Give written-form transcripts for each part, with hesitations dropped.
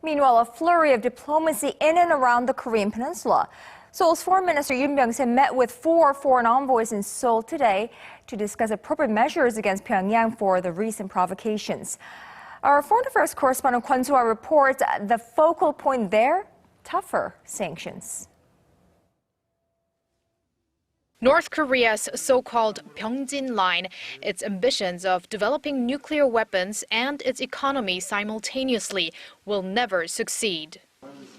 Meanwhile, a flurry of diplomacy in and around the Korean peninsula. Seoul's Foreign Minister Byung-se met with 4 foreign envoys in Seoul today to discuss appropriate measures against Pyongyang for the recent provocations. Our foreign affairs correspondent Kwon Soa reports the focal point there, tougher sanctions. North Korea's so-called byeongjin line, its ambitions of developing nuclear weapons and its economy simultaneously, will never succeed.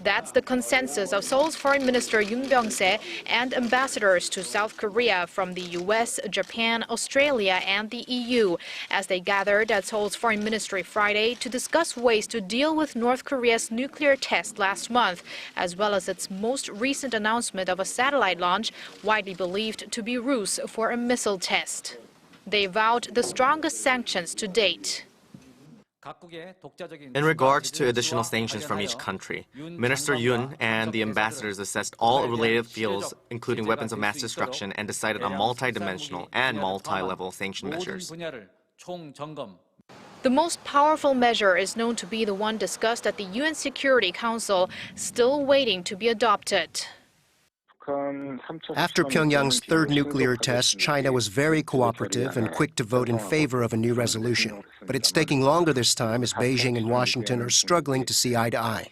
That's the consensus of Seoul's Foreign Minister Byung-se and ambassadors to South Korea from the US, Japan, Australia, and the EU as they gathered at Seoul's Foreign Ministry Friday to discuss ways to deal with North Korea's nuclear test last month, as well as its most recent announcement of a satellite launch widely believed to be ruse for a missile test. They vowed the strongest sanctions to date. In regards to additional sanctions from each country, Minister Yoon and the ambassadors assessed all related fields, including weapons of mass destruction, and decided on multi-dimensional and multi-level sanction measures. The most powerful measure is known to be the one discussed at the UN Security Council, still waiting to be adopted. After Pyongyang's third nuclear test, China was very cooperative and quick to vote in favor of a new resolution. But it's taking longer this time as Beijing and Washington are struggling to see eye to eye.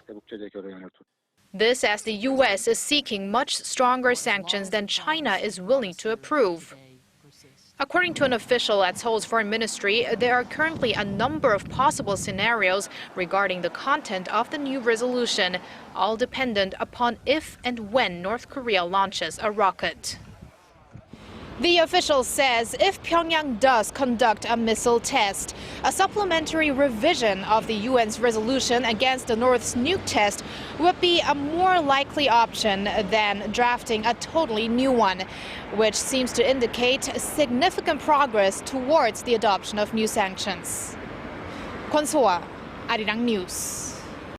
This as the U.S. is seeking much stronger sanctions than China is willing to approve. According to an official at Seoul's foreign ministry, there are currently a number of possible scenarios regarding the content of the new resolution, all dependent upon if and when North Korea launches a rocket. The official says if Pyongyang does conduct a missile test, a supplementary revision of the UN's resolution against the North's nuke test would be a more likely option than drafting a totally new one, which seems to indicate significant progress towards the adoption of new sanctions. Kwon Soa, Arirang News.